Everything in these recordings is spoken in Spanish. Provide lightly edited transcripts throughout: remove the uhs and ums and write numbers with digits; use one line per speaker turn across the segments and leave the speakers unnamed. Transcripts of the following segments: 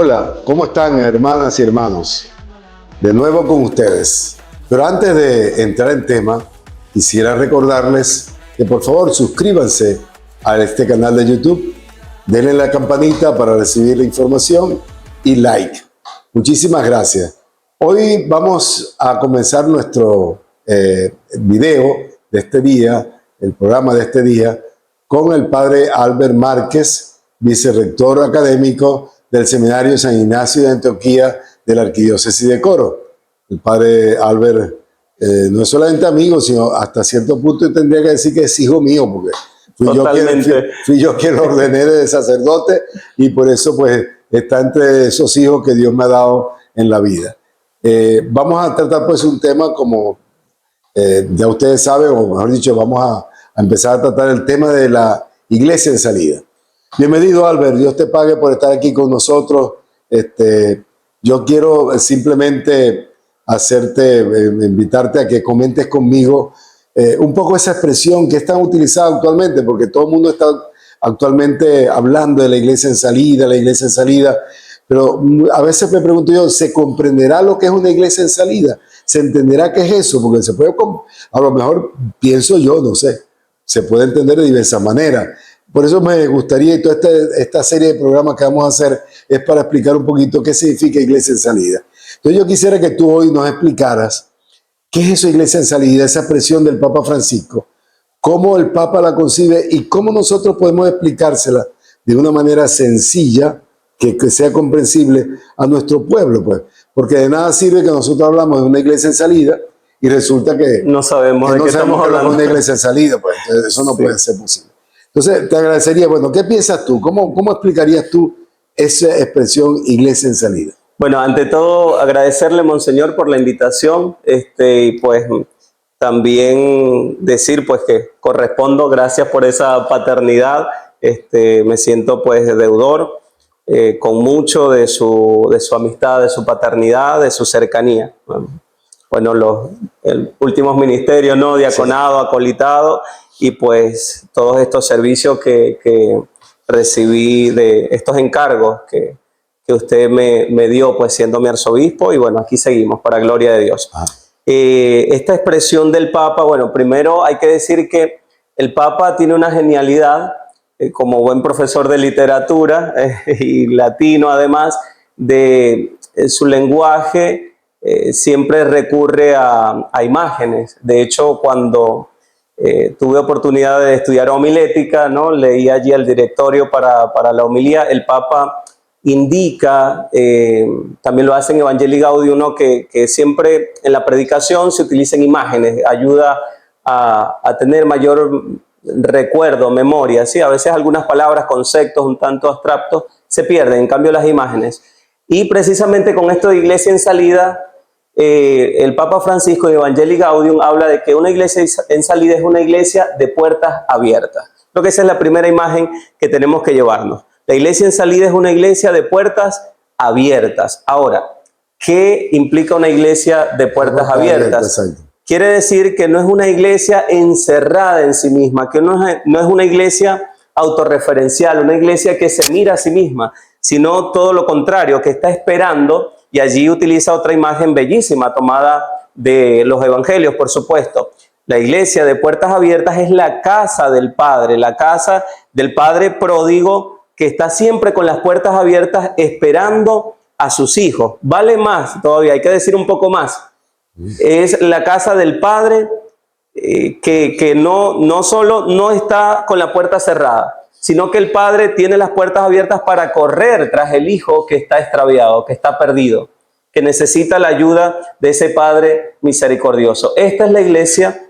Hola, ¿cómo están, hermanas y hermanos? De nuevo con ustedes. Pero antes de entrar en tema, quisiera recordarles que por favor suscríbanse a este canal de YouTube, denle la campanita para recibir la información y like. Muchísimas gracias. Hoy vamos a comenzar nuestro video de este día, el programa de este día, con el padre Albert Márquez, vicerrector académico del Seminario San Ignacio de Antioquía de la Arquidiócesis de Coro. El padre Albert no es solamente amigo, sino hasta cierto punto tendría que decir que es hijo mío, porque fui yo quien lo ordené de sacerdote y por eso pues está entre esos hijos que Dios me ha dado en la vida. Vamos a tratar pues un tema como ya ustedes saben, o mejor dicho, vamos a empezar a tratar el tema de la iglesia en salida. Bienvenido, Albert, Dios te pague por estar aquí con nosotros. Yo quiero simplemente invitarte a que comentes conmigo un poco esa expresión que es tan utilizada actualmente, porque todo el mundo está actualmente hablando de la iglesia en salida, pero a veces me pregunto yo, ¿se comprenderá lo que es una iglesia en salida? ¿Se entenderá qué es eso? Porque se puede, a lo mejor pienso yo, no sé, se puede entender de diversas maneras. Por eso me gustaría, y toda esta serie de programas que vamos a hacer es para explicar un poquito qué significa iglesia en salida. Entonces yo quisiera que tú hoy nos explicaras qué es eso, iglesia en salida, esa expresión del Papa Francisco, cómo el Papa la concibe y cómo nosotros podemos explicársela de una manera sencilla, que sea comprensible a nuestro pueblo, pues. Porque de nada sirve que nosotros hablamos de una iglesia en salida y resulta que
no sabemos de qué estamos hablando.
De una iglesia en salida, pues. Entonces, eso no puede ser posible. Entonces, te agradecería, bueno, ¿qué piensas tú? ¿Cómo explicarías tú esa expresión iglesia en salida?
Bueno, ante todo, agradecerle, Monseñor, por la invitación, y pues también decir pues que correspondo, gracias por esa paternidad, me siento pues deudor con mucho de su amistad, de su paternidad, de su cercanía. Bueno, los últimos ministerios, ¿no? Diaconado, sí, acolitado, y pues todos estos servicios que recibí de estos encargos que usted me dio, pues siendo mi arzobispo, y bueno, aquí seguimos, para gloria de Dios. Esta expresión del Papa, bueno, primero hay que decir que el Papa tiene una genialidad, como buen profesor de literatura y latino además, de su lenguaje siempre recurre a imágenes. De hecho, cuando tuve oportunidad de estudiar homilética, ¿no? Leí allí el directorio para la homilía. El Papa indica, también lo hace en Evangelii Gaudium, ¿no? que siempre en la predicación se utilicen imágenes, ayuda a tener mayor recuerdo, memoria, ¿sí? A veces algunas palabras, conceptos un tanto abstractos se pierden, en cambio las imágenes. Y precisamente con esto de iglesia en salida, el Papa Francisco en Evangelii Gaudium habla de que una iglesia en salida es una iglesia de puertas abiertas. Creo que esa es la primera imagen que tenemos que llevarnos. La iglesia en salida es una iglesia de puertas abiertas. Ahora, ¿qué implica una iglesia de puertas abiertas? Quiere decir que no es una iglesia encerrada en sí misma, que no es una iglesia autorreferencial, una iglesia que se mira a sí misma, sino todo lo contrario, que está esperando. Y allí utiliza otra imagen bellísima tomada de los evangelios, por supuesto. La iglesia de puertas abiertas es la casa del Padre pródigo, que está siempre con las puertas abiertas esperando a sus hijos. Vale más todavía, hay que decir un poco más. Es la casa del Padre que no solo no está con la puerta cerrada, sino que el Padre tiene las puertas abiertas para correr tras el Hijo que está extraviado, que está perdido, que necesita la ayuda de ese Padre misericordioso. Esta es la iglesia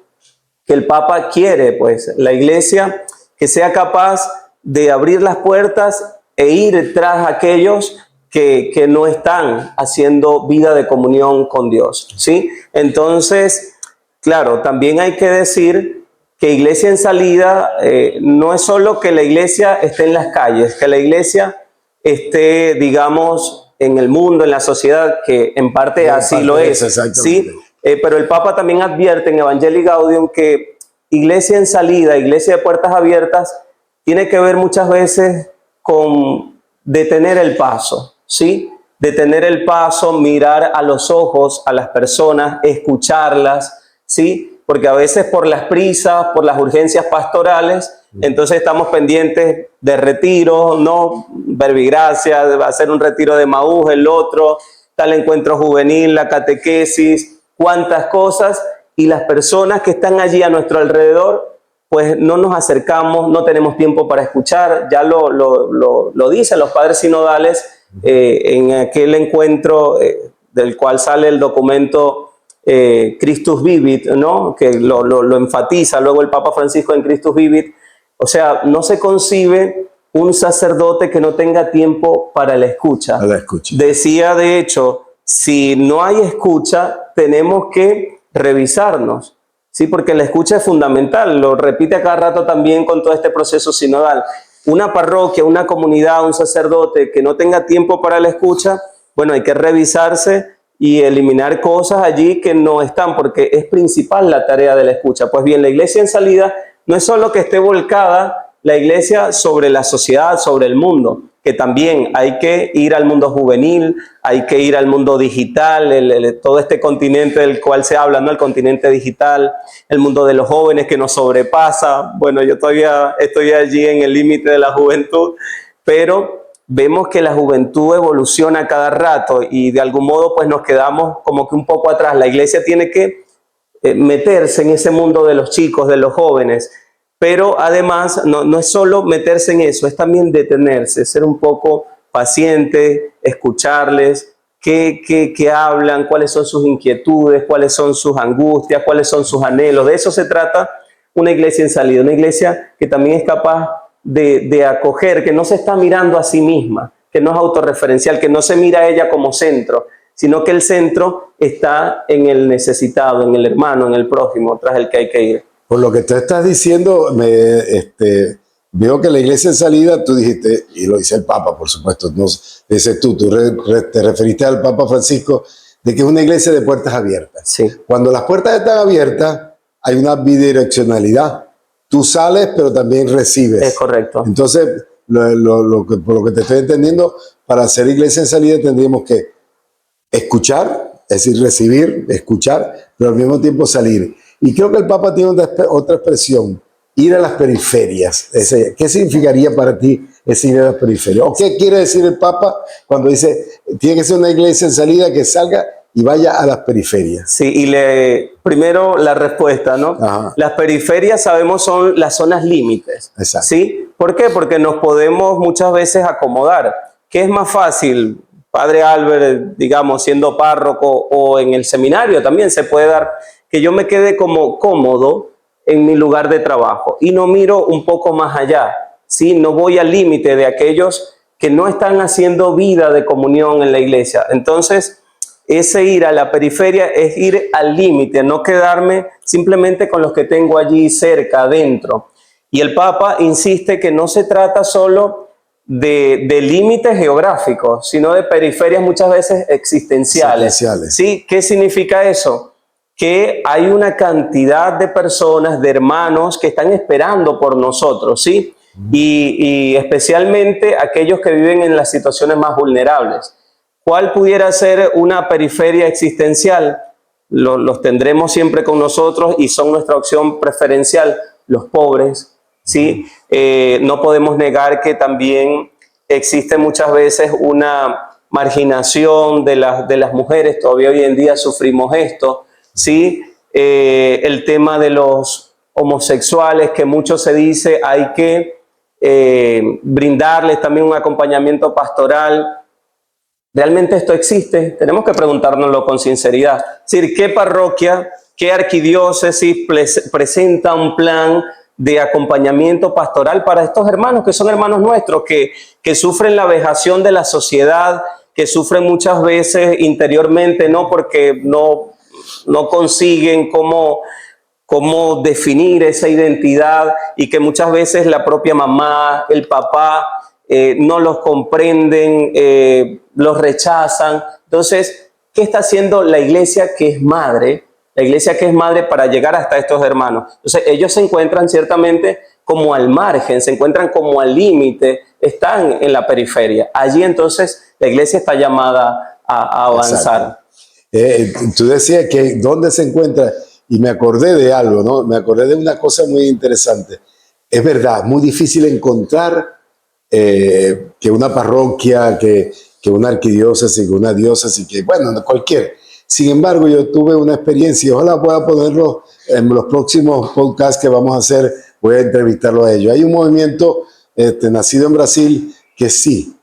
que el Papa quiere, pues, la iglesia que sea capaz de abrir las puertas e ir tras aquellos que no están haciendo vida de comunión con Dios, ¿sí? Entonces, claro, también hay que decir que iglesia en salida no es solo que la iglesia esté en las calles, que la iglesia esté, digamos, en el mundo, en la sociedad, que en parte así lo es, ¿sí? Pero el Papa también advierte en Evangelii Gaudium que iglesia en salida, iglesia de puertas abiertas, tiene que ver muchas veces con detener el paso, ¿sí? Detener el paso, mirar a los ojos a las personas, escucharlas, ¿sí? Porque a veces por las prisas, por las urgencias pastorales, entonces estamos pendientes de retiro, ¿no? Verbigracia, va a ser un retiro de Maús, el otro, tal encuentro juvenil, la catequesis, cuántas cosas, y las personas que están allí a nuestro alrededor, pues no nos acercamos, no tenemos tiempo para escuchar. Ya lo dicen los padres sinodales en aquel encuentro del cual sale el documento Christus Vivit, ¿no? Que lo enfatiza luego el Papa Francisco en Christus Vivit. O sea, no se concibe un sacerdote que no tenga tiempo para la escucha.
A la escucha.
Decía, de hecho, si no hay escucha, tenemos que revisarnos, ¿sí? Porque la escucha es fundamental, lo repite a cada rato también con todo este proceso sinodal. Una parroquia, una comunidad, un sacerdote que no tenga tiempo para la escucha, bueno, hay que revisarse y eliminar cosas allí que no están, porque es principal la tarea de la escucha. Pues bien, la iglesia en salida no es solo que esté volcada la iglesia sobre la sociedad, sobre el mundo, que también hay que ir al mundo juvenil, hay que ir al mundo digital, todo este continente del cual se habla, ¿no? El continente digital, el mundo de los jóvenes que nos sobrepasa. Bueno, yo todavía estoy allí en el límite de la juventud, pero vemos que la juventud evoluciona cada rato y de algún modo pues nos quedamos como que un poco atrás. La iglesia tiene que meterse en ese mundo de los chicos, de los jóvenes, pero además no es solo meterse en eso, es también detenerse, ser un poco paciente, escucharles, qué hablan, cuáles son sus inquietudes, cuáles son sus angustias, cuáles son sus anhelos. De eso se trata una iglesia en salida, una iglesia que también es capaz de acoger, que no se está mirando a sí misma, que no es autorreferencial, que no se mira a ella como centro, sino que el centro está en el necesitado, en el hermano, en el prójimo, tras el que hay que ir.
Por lo que tú estás diciendo, veo que la iglesia en salida, tú dijiste, y lo dice el Papa, por supuesto, no dices tú te referiste al Papa Francisco, de que es una iglesia de puertas abiertas.
Sí.
Cuando las puertas están abiertas, hay una bidireccionalidad. Tú sales, pero también recibes.
Es correcto.
Entonces, por lo que te estoy entendiendo, para hacer iglesia en salida tendríamos que escuchar, es decir, recibir, escuchar, pero al mismo tiempo salir. Y creo que el Papa tiene otra expresión, ir a las periferias. ¿Qué significaría para ti ese ir a las periferias? ¿O qué quiere decir el Papa cuando dice tiene que ser una iglesia en salida que salga y vaya a las periferias?
Sí, y primero la respuesta, ¿no?
Ajá.
Las periferias, sabemos, son las zonas límites.
Exacto.
¿Sí? ¿Por qué? Porque nos podemos muchas veces acomodar. ¿Qué es más fácil? Padre Albert, digamos, siendo párroco o en el seminario también se puede dar que yo me quede como cómodo en mi lugar de trabajo y no miro un poco más allá, ¿sí? No voy al límite de aquellos que no están haciendo vida de comunión en la iglesia. Entonces, ese ir a la periferia es ir al límite, no quedarme simplemente con los que tengo allí cerca, adentro. Y el Papa insiste que no se trata solo de límites geográficos, sino de periferias muchas veces existenciales. ¿Sí? ¿Qué significa eso? Que hay una cantidad de personas, de hermanos que están esperando por nosotros, ¿sí? Y especialmente aquellos que viven en las situaciones más vulnerables. ¿Cuál pudiera ser una periferia existencial? Los tendremos siempre con nosotros y son nuestra opción preferencial, los pobres, ¿sí? No podemos negar que también existe muchas veces una marginación de las mujeres, todavía hoy en día sufrimos esto, ¿sí? El tema de los homosexuales, que mucho se dice, hay que brindarles también un acompañamiento pastoral. ¿Realmente esto existe? Tenemos que preguntárnoslo con sinceridad. Es decir, ¿qué parroquia, qué arquidiócesis presenta un plan de acompañamiento pastoral para estos hermanos, que son hermanos nuestros, que sufren la vejación de la sociedad, que sufren muchas veces interiormente, no porque no consiguen cómo definir esa identidad y que muchas veces la propia mamá, el papá no los comprenden, los rechazan? Entonces, ¿qué está haciendo la iglesia que es madre? La iglesia que es madre para llegar hasta estos hermanos. Entonces, ellos se encuentran ciertamente como al margen, se encuentran como al límite, están en la periferia. Allí entonces la iglesia está llamada a avanzar.
Tú decías que dónde se encuentra, y me acordé de algo, ¿no? Me acordé de una cosa muy interesante. Es verdad, muy difícil encontrar que una parroquia, que una arquidiócesis, que una diócesis, que bueno, cualquier. Sin embargo, yo tuve una experiencia, y ojalá pueda ponerlo en los próximos podcasts que vamos a hacer, voy a entrevistarlo a ellos. Hay un movimiento nacido en Brasil que sí,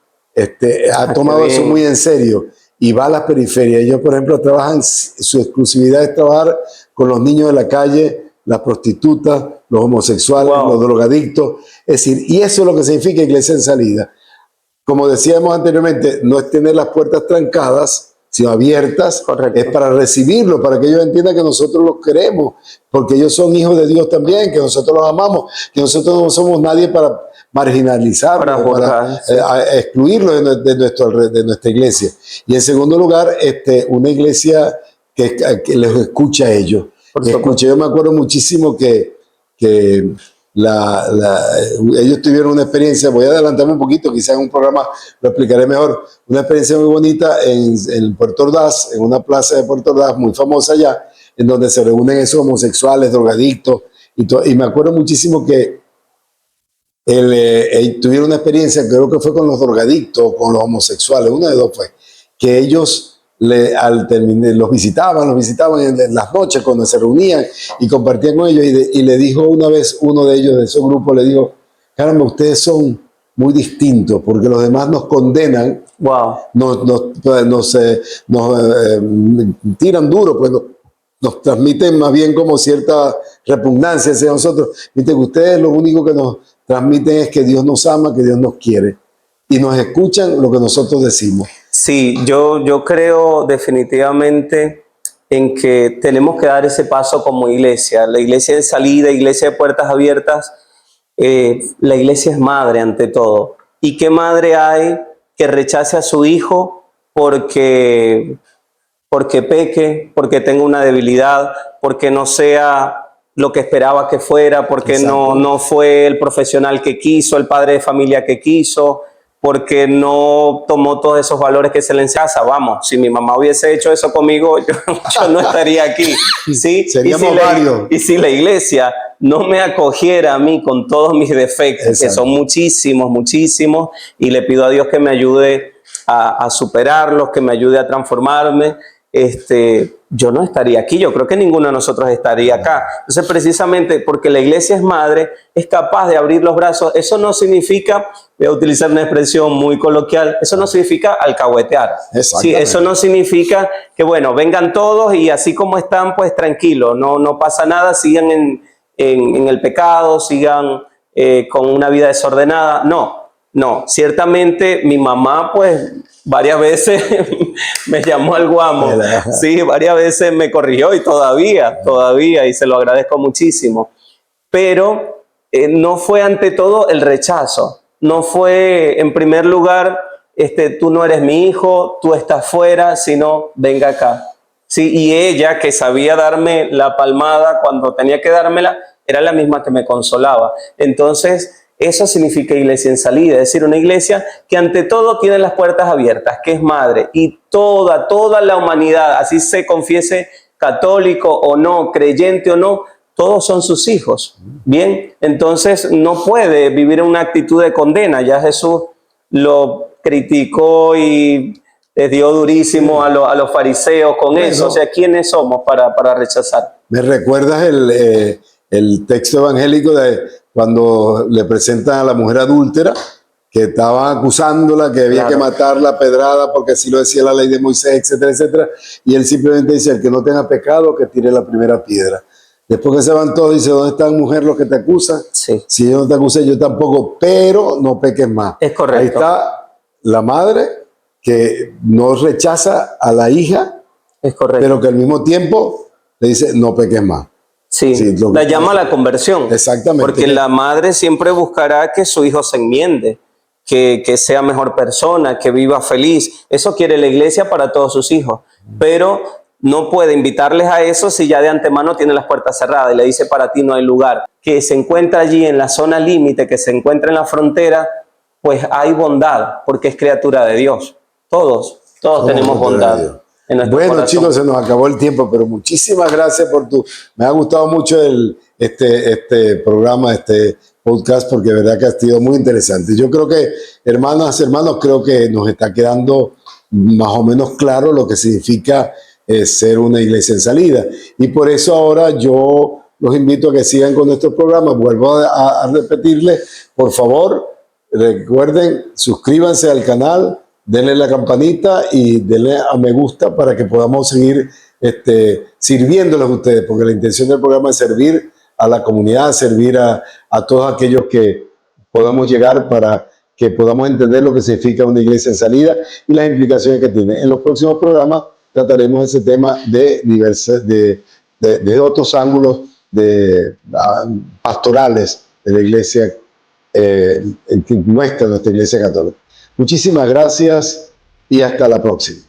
ha tomado eso muy en serio y va a las periferias. Ellos, por ejemplo, trabajan, su exclusividad es trabajar con los niños de la calle, las prostitutas, los homosexuales, los drogadictos. Es decir, y eso es lo que significa Iglesia en Salida. Como decíamos anteriormente, no es tener las puertas trancadas, sino abiertas.
Correcto.
Es para recibirlos, para que ellos entiendan que nosotros los queremos, porque ellos son hijos de Dios también, que nosotros los amamos, que nosotros no somos nadie para marginalizarlos, para excluirlos de nuestra iglesia. Y en segundo lugar, una iglesia que les escucha a ellos. Yo me acuerdo muchísimo que ellos tuvieron una experiencia, voy a adelantarme un poquito, quizás en un programa lo explicaré mejor, una experiencia muy bonita en Puerto Ordaz, en una plaza de Puerto Ordaz muy famosa allá, en donde se reúnen esos homosexuales, drogadictos, y me acuerdo muchísimo que tuvieron una experiencia, creo que fue con los drogadictos, con los homosexuales, una de dos fue, que ellos los visitaban en las noches cuando se reunían y compartían con ellos, y le dijo una vez uno de ellos, de esos grupos, le dijo: caramba, ustedes son muy distintos porque los demás nos condenan, nos tiran duro, pues nos transmiten más bien como cierta repugnancia hacia nosotros. Viste que ustedes lo único que nos transmiten es que Dios nos ama, que Dios nos quiere, y nos escuchan lo que nosotros decimos.
Sí, yo creo definitivamente en que tenemos que dar ese paso como iglesia. La iglesia de salida, iglesia de puertas abiertas, la iglesia es madre ante todo. ¿Y qué madre hay que rechace a su hijo porque peque, porque tenga una debilidad, porque no sea lo que esperaba que fuera, porque no fue el profesional que quiso, el padre de familia que quiso, porque no tomó todos esos valores que se le enseña? Vamos, si mi mamá hubiese hecho eso conmigo, yo no estaría aquí, ¿sí?
Seríamos varios.
Y si la iglesia no me acogiera a mí con todos mis defectos, que son muchísimos, muchísimos, y le pido a Dios que me ayude a superarlos, que me ayude a transformarme, yo no estaría aquí. Yo creo que ninguno de nosotros estaría acá. Entonces, precisamente porque la iglesia es madre, es capaz de abrir los brazos. Eso no significa, voy a utilizar una expresión muy coloquial, eso no significa alcahuetear. Sí, eso no significa que, bueno, vengan todos y así como están, pues tranquilo, no pasa nada, sigan en el pecado, sigan con una vida desordenada. No, ciertamente mi mamá, pues, varias veces me llamó al guamo, sí, varias veces me corrigió y todavía, y se lo agradezco muchísimo. Pero no fue ante todo el rechazo, no fue en primer lugar, tú no eres mi hijo, tú estás fuera, sino venga acá. Sí, y ella, que sabía darme la palmada cuando tenía que dármela, era la misma que me consolaba. Entonces, eso significa iglesia en salida, es decir, una iglesia que ante todo tiene las puertas abiertas, que es madre, y toda la humanidad, así se confiese católico o no, creyente o no, todos son sus hijos. Bien, entonces no puede vivir en una actitud de condena. Ya Jesús lo criticó y les dio durísimo a los fariseos con eso. O sea, ¿quiénes somos para rechazar?
¿Me recuerdas el texto evangélico de cuando le presentan a la mujer adúltera, que estaban acusándola, que había que matarla, pedrada, porque así lo decía la ley de Moisés, etcétera, etcétera? Y él simplemente dice: el que no tenga pecado, que tire la primera piedra. Después que se van todos, dice: ¿dónde están, mujer, los que te acusan?
Sí.
Si yo no te acusé, yo tampoco, pero no peques más.
Es correcto.
Ahí está la madre que no rechaza a la hija,
es correcto,
pero que al mismo tiempo le dice: no peques más.
Sí, la llama a la conversión.
Exactamente.
Porque la madre siempre buscará que su hijo se enmiende, que sea mejor persona, que viva feliz. Eso quiere la iglesia para todos sus hijos. Pero no puede invitarles a eso si ya de antemano tiene las puertas cerradas y le dice para ti no hay lugar. Que se encuentra allí en la zona límite, que se encuentra en la frontera, pues hay bondad porque es criatura de Dios. Todos tenemos bondad en nuestro
Bueno,
corazón.
chicos, se nos acabó el tiempo, pero muchísimas gracias por me ha gustado mucho este programa, este podcast, porque de verdad que ha sido muy interesante. Yo creo que, hermanos, creo que nos está quedando más o menos claro lo que significa ser una iglesia en salida. Y por eso ahora yo los invito a que sigan con nuestros programas. Vuelvo a repetirles, por favor, recuerden, suscríbanse al canal, denle la campanita y denle a me gusta para que podamos seguir sirviéndoles a ustedes, porque la intención del programa es servir a la comunidad, servir a todos aquellos que podamos llegar para que podamos entender lo que significa una iglesia en salida y las implicaciones que tiene. En los próximos programas trataremos ese tema de otros ángulos pastorales de la iglesia, nuestra iglesia católica. Muchísimas gracias y hasta la próxima.